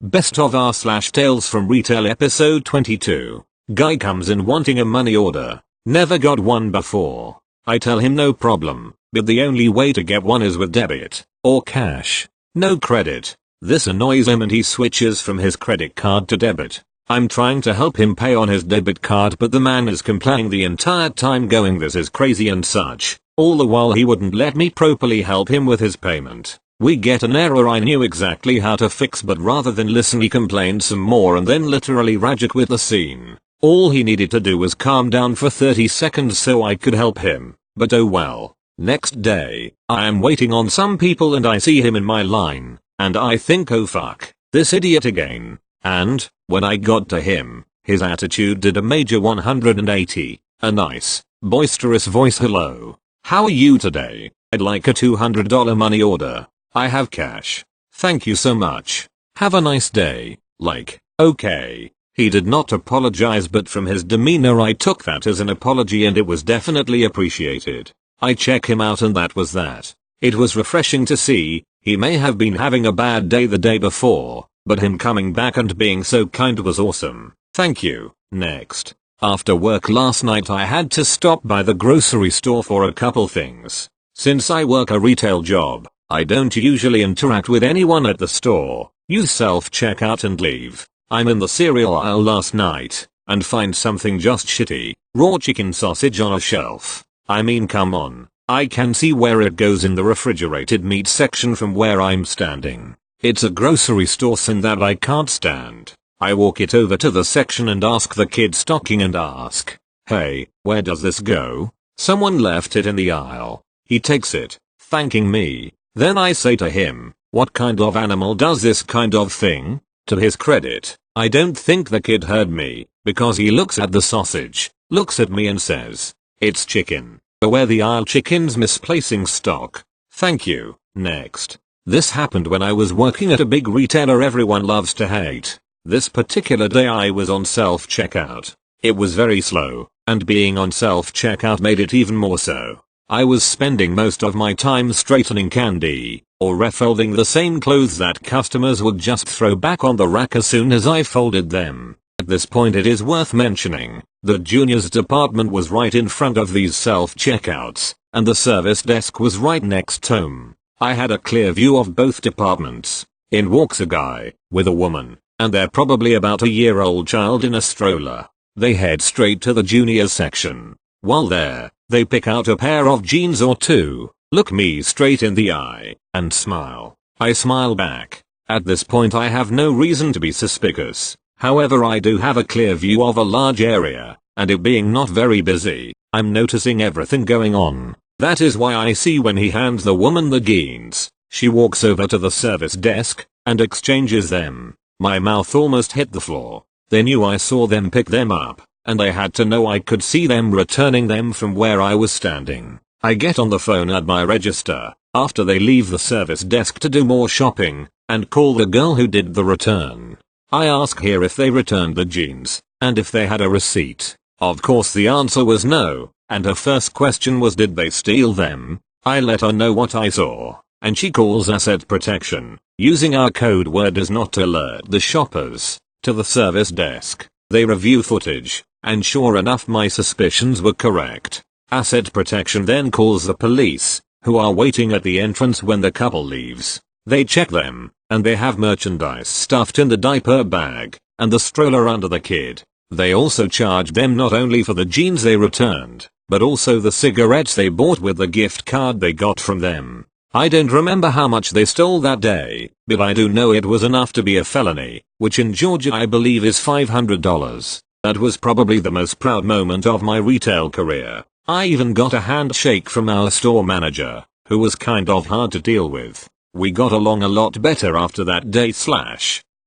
Best of R / Tales from Retail episode 22. Guy comes in wanting a money order. Never got one before. I tell him no problem, but the only way to get one is with debit or cash. No credit. This annoys him and he switches from his credit card to debit. I'm trying to help him pay on his debit card, but the man is complaining the entire time, going this is crazy and such. All the while he wouldn't let me properly help him with his payment. We get an error I knew exactly how to fix, but rather than listen he complained some more and then literally raged with the scene. All he needed to do was calm down for 30 seconds so I could help him, but oh well. Next day, I am waiting on some people and I see him in my line, and I think, oh fuck, this idiot again. And, when I got to him, his attitude did a major 180. A nice, boisterous voice. Hello. How are you today? I'd like a $200 money order. I have cash. Thank you so much. Have a nice day. Like, okay. He did not apologize, but from his demeanor I took that as an apology and it was definitely appreciated. I check him out and that was that. It was refreshing to see. He may have been having a bad day the day before, but him coming back and being so kind was awesome. Thank you. Next. After work last night I had to stop by the grocery store for a couple things. Since I work a retail job, I don't usually interact with anyone at the store, use self-checkout and leave. I'm in the cereal aisle last night, and find something just shitty, raw chicken sausage on a shelf. I mean, come on, I can see where it goes in the refrigerated meat section from where I'm standing. It's a grocery store scene that I can't stand. I walk it over to the section and ask the kid stocking and ask, hey, where does this go? Someone left it in the aisle. He takes it, thanking me. Then I say to him, what kind of animal does this kind of thing? To his credit, I don't think the kid heard me, because he looks at the sausage, looks at me and says, it's chicken. Beware the aisle chickens misplacing stock. Thank you. Next. This happened when I was working at a big retailer everyone loves to hate. This particular day I was on self-checkout. It was very slow, and being on self-checkout made it even more so. I was spending most of my time straightening candy, or refolding the same clothes that customers would just throw back on the rack as soon as I folded them. At this point it is worth mentioning, the juniors department was right in front of these self-checkouts, and the service desk was right next to them. I had a clear view of both departments. In walks a guy, with a woman, and they're probably about a year-old child in a stroller. They head straight to the juniors section. While there, they pick out a pair of jeans or two, look me straight in the eye, and smile. I smile back. At this point I have no reason to be suspicious. However, I do have a clear view of a large area, and it being not very busy, I'm noticing everything going on. That is why I see when he hands the woman the jeans, she walks over to the service desk, and exchanges them. My mouth almost hit the floor. They knew I saw them pick them up, and I had to know I could see them returning them from where I was standing. I get on the phone at my register, after they leave the service desk to do more shopping, and call the girl who did the return. I ask her if they returned the jeans, and if they had a receipt. Of course the answer was no, and her first question was did they steal them? I let her know what I saw, and she calls asset protection, using our code word as not to alert the shoppers, to the service desk. They review footage, and sure enough my suspicions were correct. Asset protection then calls the police, who are waiting at the entrance when the couple leaves. They check them, and they have merchandise stuffed in the diaper bag, and the stroller under the kid. They also charge them not only for the jeans they returned, but also the cigarettes they bought with the gift card they got from them. I don't remember how much they stole that day, but I do know it was enough to be a felony, which in Georgia I believe is $500. That was probably the most proud moment of my retail career. I even got a handshake from our store manager, who was kind of hard to deal with. We got along a lot better after that day.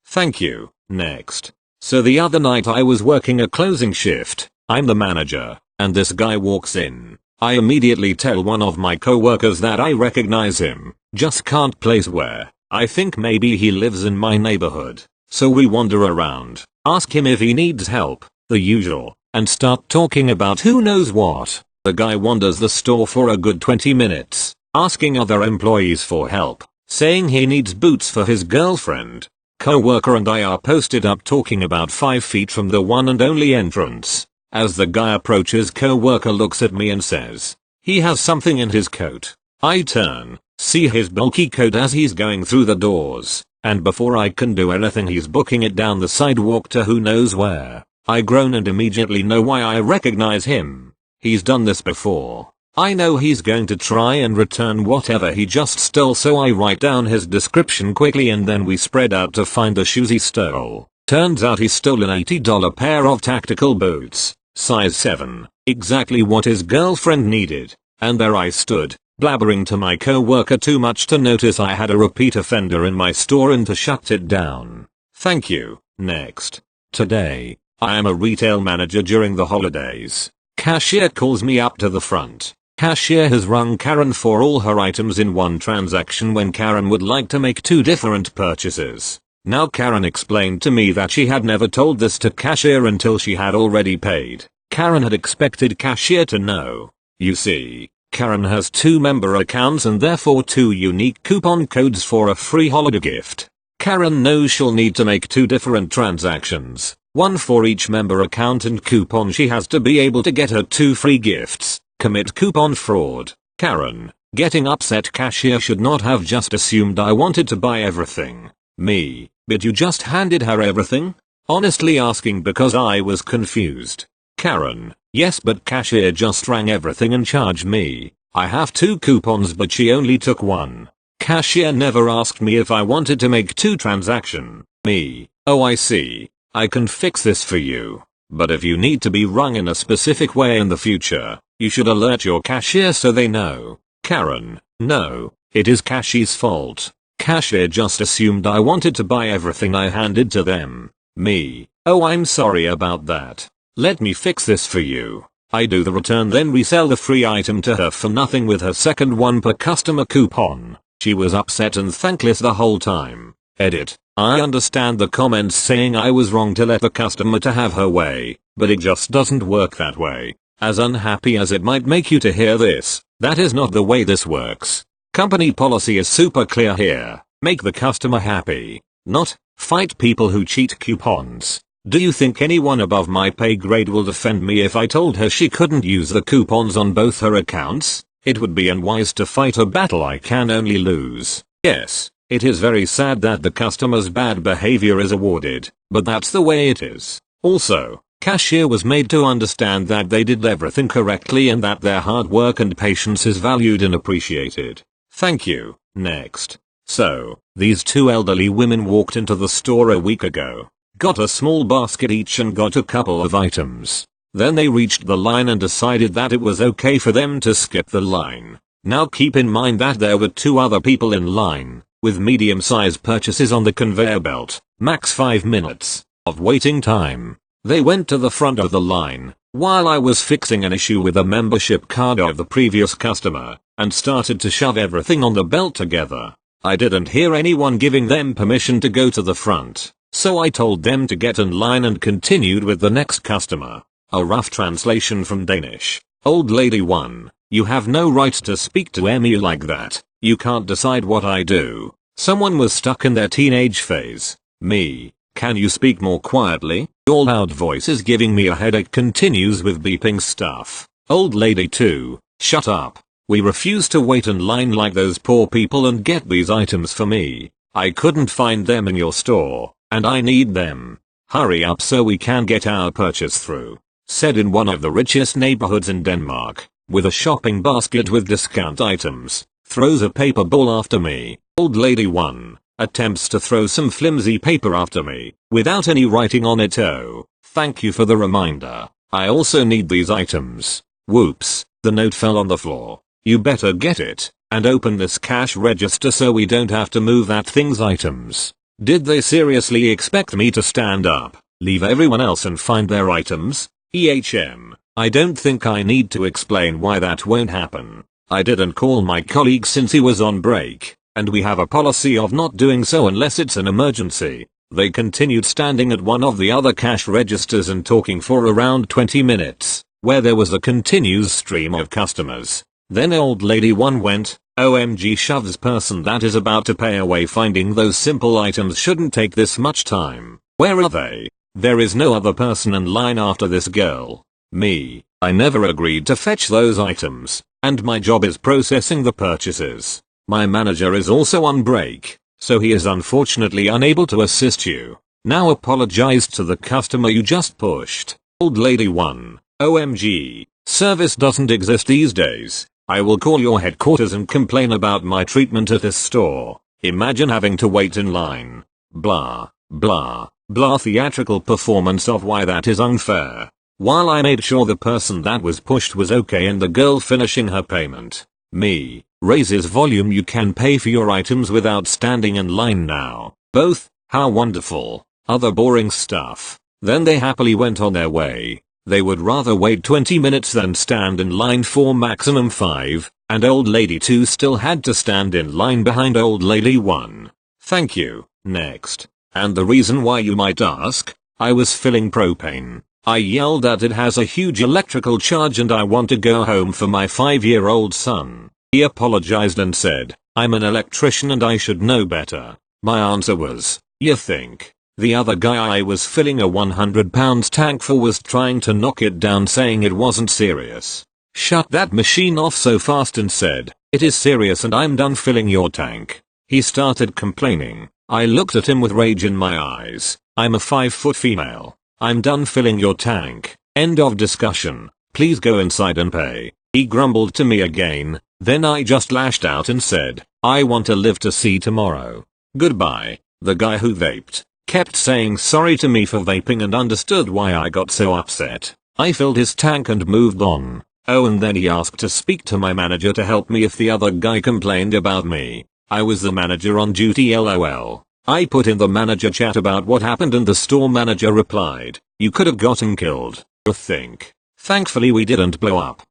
Thank you. Next. So the other night I was working a closing shift. I'm the manager, and this guy walks in. I immediately tell one of my coworkers that I recognize him, just can't place where. I think maybe he lives in my neighborhood. So we wander around, ask him if he needs help, the usual, and start talking about who knows what. The guy wanders the store for a good 20 minutes, asking other employees for help, saying he needs boots for his girlfriend. Coworker and I are posted up talking about 5 feet from the one and only entrance. As the guy approaches, coworker looks at me and says, "He has something in his coat." I turn, see his bulky coat as he's going through the doors, and before I can do anything he's booking it down the sidewalk to who knows where. I groan and immediately know why I recognize him. He's done this before. I know he's going to try and return whatever he just stole, so I write down his description quickly and then we spread out to find the shoes he stole. Turns out he stole an $80 pair of tactical boots, size 7, exactly what his girlfriend needed. And there I stood, blabbering to my coworker too much to notice I had a repeat offender in my store and to shut it down. Thank you. Next. Today, I am a retail manager during the holidays. Cashier calls me up to the front. Cashier has rung Karen for all her items in one transaction when Karen would like to make 2 different purchases. Now Karen explained to me that she had never told this to cashier until she had already paid. Karen had expected cashier to know. You see, Karen has 2 member accounts and therefore 2 unique coupon codes for a free holiday gift. Karen knows she'll need to make 2 different transactions, one for each member account and coupon she has to be able to get her 2 free gifts. Commit coupon fraud. Karen, getting upset. Cashier should not have just assumed I wanted to buy everything. Me, but you just handed her everything? Honestly asking because I was confused. Karen, yes, but cashier just rang everything and charged me. I have 2 coupons but she only took 1. Cashier never asked me if I wanted to make 2 transactions. Me, oh I see. I can fix this for you. But if you need to be rung in a specific way in the future, you should alert your cashier so they know. Karen, no, it is cashier's fault. Cashier just assumed I wanted to buy everything I handed to them. Me, oh I'm sorry about that. Let me fix this for you. I do the return then resell the free item to her for nothing with her second 1 per customer coupon. She was upset and thankless the whole time. Edit. I understand the comments saying I was wrong to let the customer to have her way, but it just doesn't work that way. As unhappy as it might make you to hear this, that is not the way this works. Company policy is super clear here. Make the customer happy, not fight people who cheat coupons. Do you think anyone above my pay grade will defend me if I told her she couldn't use the coupons on both her accounts? It would be unwise to fight a battle I can only lose. Yes, it is very sad that the customer's bad behavior is awarded, but that's the way it is. Also, cashier was made to understand that they did everything correctly and that their hard work and patience is valued and appreciated. Thank you. Next. So, these 2 elderly women walked into the store a week ago, got a small basket each and got a couple of items. Then they reached the line and decided that it was okay for them to skip the line. Now keep in mind that there were 2 other people in line, with medium-sized purchases on the conveyor belt, max 5 minutes of waiting time. They went to the front of the line, while I was fixing an issue with a membership card of the previous customer, and started to shove everything on the belt together. I didn't hear anyone giving them permission to go to the front, so I told them to get in line and continued with the next customer. A rough translation from Danish. Old lady 1, you have no right to speak to me like that. You can't decide what I do. Someone was stuck in their teenage phase. Me, can you speak more quietly? Your loud voice is giving me a headache. Continues with beeping stuff. Old lady 2, shut up. We refuse to wait in line like those poor people and get these items for me. I couldn't find them in your store, and I need them. Hurry up so we can get our purchase through. Said in one of the richest neighborhoods in Denmark, with a shopping basket with discount items, throws a paper ball after me. Old lady 1, attempts to throw some flimsy paper after me, without any writing on it. Oh, thank you for the reminder. I also need these items. Whoops, the note fell on the floor. You better get it, and open this cash register so we don't have to move that thing's items. Did they seriously expect me to stand up, leave everyone else and find their items? I don't think I need to explain why that won't happen. I didn't call my colleague since he was on break, and we have a policy of not doing so unless it's an emergency. They continued standing at one of the other cash registers and talking for around 20 minutes, where there was a continuous stream of customers. Then old lady 1 went, OMG, shoves person that is about to pay away, finding those simple items shouldn't take this much time. Where are they? There is no other person in line after this girl. Me, I never agreed to fetch those items, and my job is processing the purchases. My manager is also on break, so he is unfortunately unable to assist you. Now apologize to the customer you just pushed. Old lady 1, OMG, service doesn't exist these days. I will call your headquarters and complain about my treatment at this store. Imagine having to wait in line. Blah, blah, blah. Theatrical performance of why that is unfair. While I made sure the person that was pushed was okay and the girl finishing her payment. Me, raises volume. You can pay for your items without standing in line now. Both, how wonderful. Other boring stuff. Then they happily went on their way. They would rather wait 20 minutes than stand in line for maximum 5, and old lady 2 still had to stand in line behind old lady 1. Thank you. Next. And the reason why, you might ask? I was filling propane. I yelled that it has a huge electrical charge and I want to go home for my 5-year-old son. He apologized and said, I'm an electrician and I should know better. My answer was, you think? The other guy I was filling a 100-pound tank for was trying to knock it down, saying it wasn't serious. Shut that machine off so fast and said, it is serious and I'm done filling your tank. He started complaining. I looked at him with rage in my eyes. I'm a 5-foot female. I'm done filling your tank. End of discussion. Please go inside and pay. He grumbled to me again. Then I just lashed out and said, I want to live to see tomorrow. Goodbye. The guy who vaped kept saying sorry to me for vaping and understood why I got so upset. I filled his tank and moved on. Oh, and then he asked to speak to my manager to help me if the other guy complained about me. I was the manager on duty, lol. I put in the manager chat about what happened and the store manager replied, you could have gotten killed. Think. Thankfully we didn't blow up.